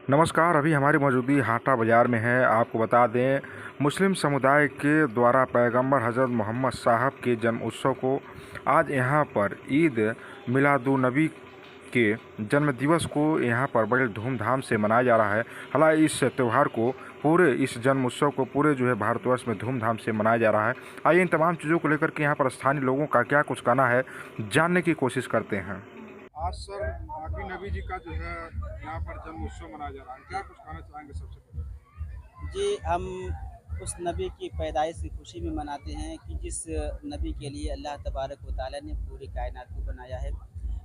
नमस्कार। अभी हमारी मौजूदगी हाटा बाज़ार में है। आपको बता दें, मुस्लिम समुदाय के द्वारा पैगंबर हज़रत मोहम्मद साहब के जन्म उत्सव को आज यहाँ पर ईद मिलादुन्नबी के जन्म दिवस को यहाँ पर बड़े धूमधाम से मनाया जा रहा है। हालांकि इस त्यौहार को इस जन्म उत्सव को पूरे भारतवर्ष में धूमधाम से मनाया जा रहा है। आइए इन तमाम चीज़ों को लेकर के यहाँ पर स्थानीय लोगों का क्या कुछ कहना है, जानने की कोशिश करते हैं। आज सर आखिरी नबी जी का जो है यहाँ पर जन्म उत्सव मनाया जा रहा है, क्या कुछ कहना चाहेंगे सबसे पहले? जी, हम उस नबी की पैदाइश की खुशी में मनाते हैं कि जिस नबी के लिए अल्लाह तबारक व तआला ने पूरी कायनात को बनाया है।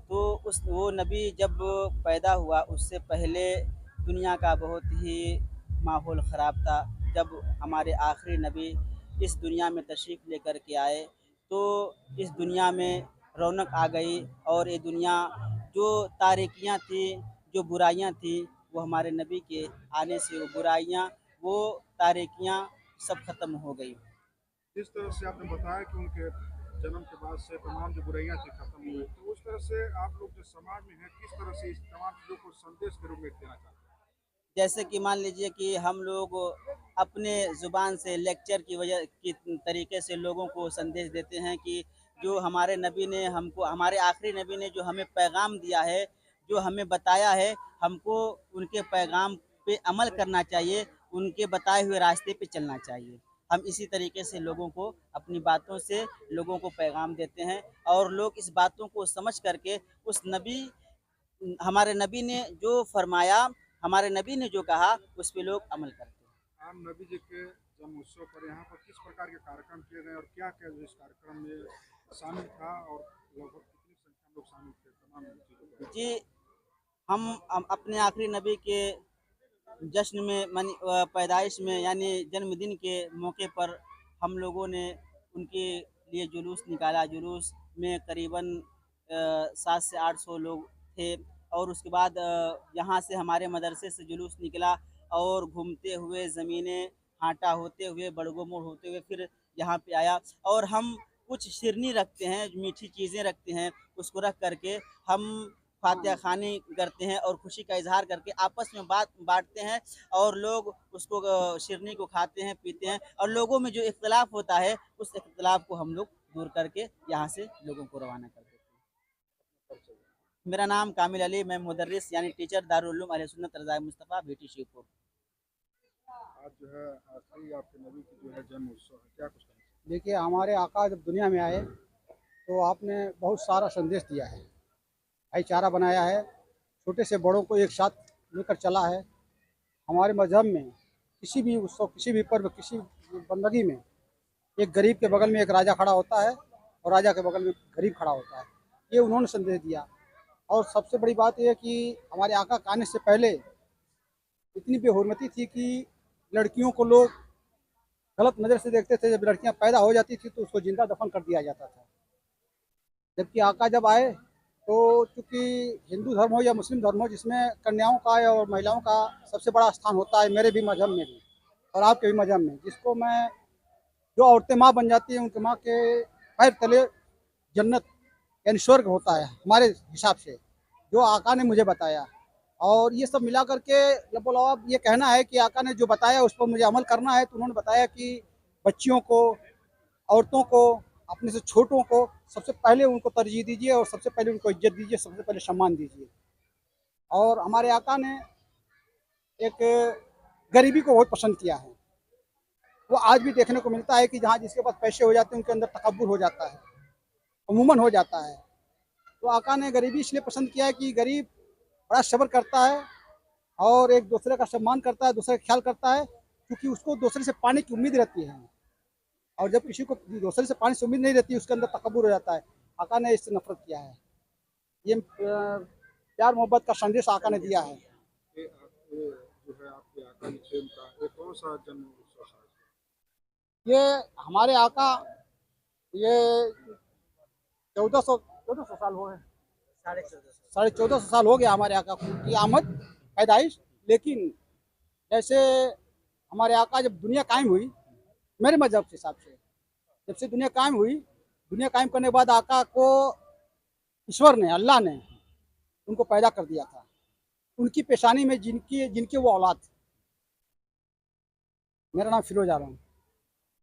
तो वो नबी जब पैदा हुआ उससे पहले दुनिया का बहुत ही माहौल ख़राब था। जब हमारे आखिरी नबी इस दुनिया में तशरीफ़ लेकर के आए तो इस दुनिया में रौनक आ गई और ये दुनिया जो तारीकियाँ थी, जो बुराइयाँ थी, वो हमारे नबी के आने से वो बुराइयाँ, वो तारीकियाँ सब ख़त्म हो गई। जिस तरह से आपने बताया कि उनके जन्म के बाद से तमाम जो बुराइयां थी खत्म हुई, तो उस तरह से आप लोग जो समाज में हैं किस तरह से इस तमाम चीज़ों को संदेश के रूप में देना चाहते हैं? जैसे कि मान लीजिए कि हम लोग अपने ज़ुबान से लेक्चर की वजह की तरीके से लोगों को संदेश देते हैं कि जो हमारे नबी ने हमको, हमारे आखिरी नबी ने जो हमें पैगाम दिया है, जो हमें बताया है, हमको उनके पैगाम पे अमल करना चाहिए, उनके बताए हुए रास्ते पे चलना चाहिए। हम इसी तरीके से लोगों को अपनी बातों से लोगों को पैगाम देते हैं और लोग इस बातों को समझ करके उस नबी, हमारे नबी ने जो फरमाया, हमारे नबी ने जो कहा, उस पे लोग अमल करते हैं। आम नबी जी के जन्म उत्सव पर यहाँ पर किस प्रकार के कार्यक्रम किए गए और क्या क्या जो इस कार्यक्रम में शामिल था और लगभग कितनी संख्या में लोग शामिल थे तमाम चीज़ों को? जी, हम अपने आखिरी नबी के जश्न में पैदाइश में यानी जन्मदिन के मौके पर हम लोगों ने उनके लिए जुलूस निकाला। जुलूस में करीबन 7 से 800 लोग थे और उसके बाद यहाँ से हमारे मदरसे से जुलूस निकला और घूमते हुए ज़मीनें हाटा होते हुए बड़गो मोड़ होते हुए फिर यहाँ पे आया। और हम कुछ शिरनी रखते हैं, मीठी चीज़ें रखते हैं, उसको रख करके हम फातिहा ख़ानी करते हैं और खुशी का इज़हार करके आपस में बात बाँटते हैं और लोग उसको शिरनी को खाते हैं, पीते हैं और लोगों में जो इख्तिलाफ़ होता है, उस इख्तिलाफ़ को हम लोग दूर करके यहाँ से लोगों को रवाना कर देते हैं। मेरा नाम कामिल अली, मैं मुदर्रिस यानी टीचर दारुल उलूम अहले सुन्नत रज़ाए मुस्तफ़ा भीटी शिवपुर। आज जो है आखिरी आपके नबी की जो है जन्म उत्सव है, क्या कुछ कहना चाहेंगे? देखिए, हमारे आका जब दुनिया में आए तो आपने बहुत सारा संदेश दिया है, भाईचारा बनाया है, छोटे से बड़ों को एक साथ लेकर चला है। हमारे मज़हब में किसी भी उत्सव, किसी भी पर्व, किसी बंदगी में एक गरीब के बगल में एक राजा खड़ा होता है और राजा के बगल में गरीब खड़ा होता है। ये उन्होंने संदेश दिया। और सबसे बड़ी बात यह है कि हमारे आका के आने से पहले इतनी बेहुरमती थी कि लड़कियों को लोग गलत नज़र से देखते थे। जब लड़कियां पैदा हो जाती थी तो उसको जिंदा दफन कर दिया जाता था। जबकि आका जब आए तो चूँकि हिंदू धर्म हो या मुस्लिम धर्म हो, जिसमें कन्याओं का और महिलाओं का सबसे बड़ा स्थान होता है, मेरे भी मजहब में भी और आपके भी मजहब में, जिसको मैं, जो औरतें माँ बन जाती हैं उनके माँ के पैर तले जन्नत यानी स्वर्ग होता है हमारे हिसाब से, जो आका ने मुझे बताया। और ये सब मिला करके अब ये कहना है कि आका ने जो बताया उस पर मुझे अमल करना है। तो उन्होंने बताया कि बच्चियों को, औरतों को, अपने से छोटों को सबसे पहले उनको तरजीह दीजिए और सबसे पहले उनको इज्जत दीजिए, सबसे पहले सम्मान दीजिए। और हमारे आका ने एक गरीबी को बहुत पसंद किया है। वो आज भी देखने को मिलता है कि जहाँ जिसके पास पैसे हो जाते हैं उनके अंदर तकब्बुर हो जाता है, अमूमन हो जाता है। तो आका ने गरीबी इसलिए पसंद किया है कि गरीब बड़ा सब्र करता है और एक दूसरे का सम्मान करता है, दूसरे का ख्याल करता है, क्योंकि उसको दूसरे से पाने की उम्मीद रहती है। और जब किसी को दूसरे से पाने से उम्मीद नहीं रहती, उसके अंदर तकब्बुर हो जाता है। आका ने इससे नफरत किया है। ये प्यार मोहब्बत का संदेश आका ने दिया है। ये जो है आपके आका जी थे उनका ये कौन सा जन्म उत्सव था? ये हमारे आका, ये 1400 साल हो गए, 1450 साल हो गया हमारे आका की आमद, पैदाइश। लेकिन जैसे हमारे आका जब दुनिया कायम हुई, मेरे मजहब के हिसाब से जब से दुनिया कायम हुई, दुनिया कायम करने के बाद आका को ईश्वर ने, अल्लाह ने उनको पैदा कर दिया था। उनकी पेशानी में जिनके वो औलाद थे। मेरा नाम फिरोज आलम।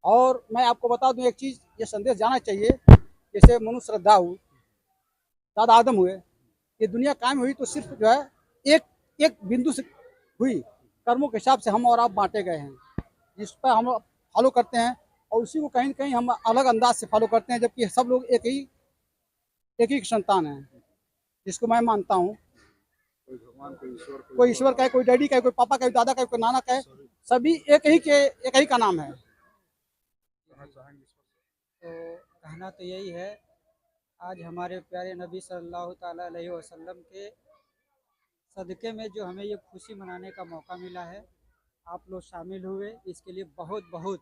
और मैं आपको बता दूं एक चीज़, ये संदेश जाना चाहिए, जैसे मनुष्य श्रद्धा हुई, दादा आदम हुए, ये दुनिया कायम हुई तो सिर्फ जो है एक एक बिंदु से हुई। कर्मों के हिसाब से हम और आप बांटे गए हैं, जिस पर हम फॉलो करते हैं, और उसी को कहीं न कहीं हम अलग अंदाज से फॉलो करते हैं, जबकि सब लोग एक ही संतान है, जिसको मैं मानता हूँ। कोई भगवान, कोई ईश्वर, कोई ईश्वर का है, कोई डैडी का है, कोई पापा का है, दादा का है, कोई नाना का है, सभी एक ही का नाम है। कहना चाहेंगे इस पर? तो कहना तो यही है, आज हमारे प्यारे नबी सल्लल्लाहु ताला अलैहि वसल्लम के सदक़े में जो हमें ये खुशी मनाने का मौका मिला है, आप लोग शामिल हुए, इसके लिए बहुत बहुत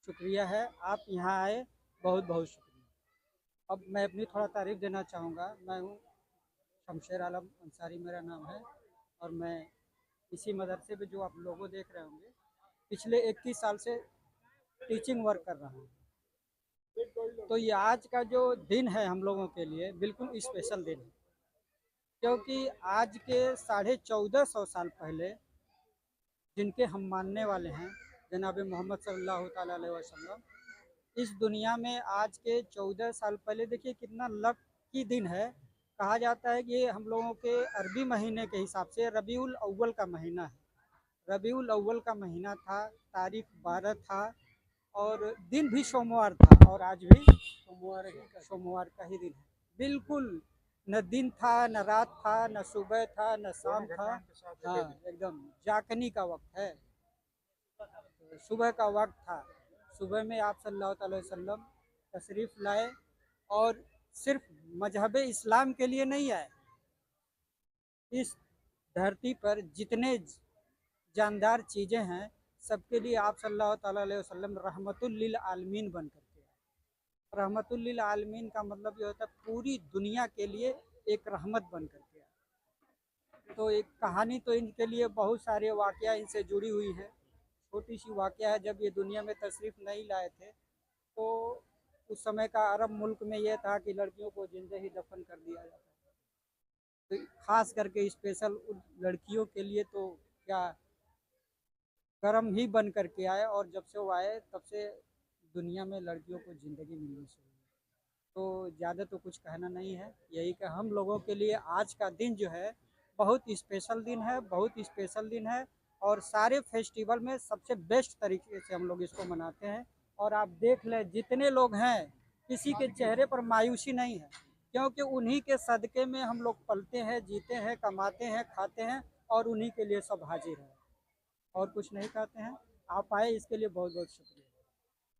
शुक्रिया है। आप यहाँ आए, बहुत बहुत शुक्रिया। अब मैं अपनी थोड़ा तारीफ़ देना चाहूँगा। मैं हूँ शमशेर आलम अंसारी, मेरा नाम है, और मैं इसी मदरसे में जो आप लोगों देख रहे होंगे पिछले 21 साल से टीचिंग वर्क कर रहा हूँ। तो ये आज का जो दिन है हम लोगों के लिए बिल्कुल स्पेशल दिन है, क्योंकि आज के 1450 साल पहले जिनके हम मानने वाले हैं, जनाब मोहम्मद सल्लल्लाहु ताला अलैहि वसल्लम, इस दुनिया में आज के 14 साल पहले, देखिए कितना लकी दिन है। कहा जाता है कि ये हम लोगों के अरबी महीने के हिसाब से रबीउल अव्वल का महीना है। रबीउल अव्वल का महीना था, तारीख 12 था, और दिन भी सोमवार था, और आज भी सोमवार का ही दिन है। बिल्कुल न दिन था, न रात था, न सुबह था, न शाम था। हाँ, एकदम जागने का वक्त है, सुबह का वक्त था। सुबह में आप सल्लल्लाहु अलैहि वसल्लम तशरीफ़ लाए, और सिर्फ मजहब इस्लाम के लिए नहीं आए, इस धरती पर जितने जानदार चीज़ें हैं सबके लिए आप सल्लल्लाहु ताला अलैहि वसल्लम रहमतुल लिल आलमीन बन करके आए। रहमतुल लिल आलमीन का मतलब ये होता है पूरी दुनिया के लिए एक रहमत बन करके आए। तो एक कहानी तो इनके लिए बहुत सारे वाक़या इनसे जुड़ी हुई है। छोटी सी वाक़या है, जब ये दुनिया में तशरीफ़ नहीं लाए थे तो उस समय का अरब मुल्क में यह था कि लड़कियों को जिंदा ही दफन कर दिया जाता था। तो ख़ास करके स्पेशल उन लड़कियों के लिए तो क्या करम ही बन करके आए, और जब से वो आए तब से दुनिया में लड़कियों को ज़िंदगी मिलनी शुरू हुई। तो ज़्यादा तो कुछ कहना नहीं है, यही कि हम लोगों के लिए आज का दिन जो है बहुत स्पेशल दिन है, बहुत स्पेशल दिन है, और सारे फेस्टिवल में सबसे बेस्ट तरीके से हम लोग इसको मनाते हैं। और आप देख लें जितने लोग हैं, किसी के चेहरे पर मायूसी नहीं है, क्योंकि उन्हीं के सदक़े में हम लोग पलते हैं, जीते हैं, कमाते हैं, खाते हैं, और उन्हीं के लिए सब हाजिर है, और कुछ नहीं कहते हैं। आप आए, इसके लिए बहुत बहुत शुक्रिया।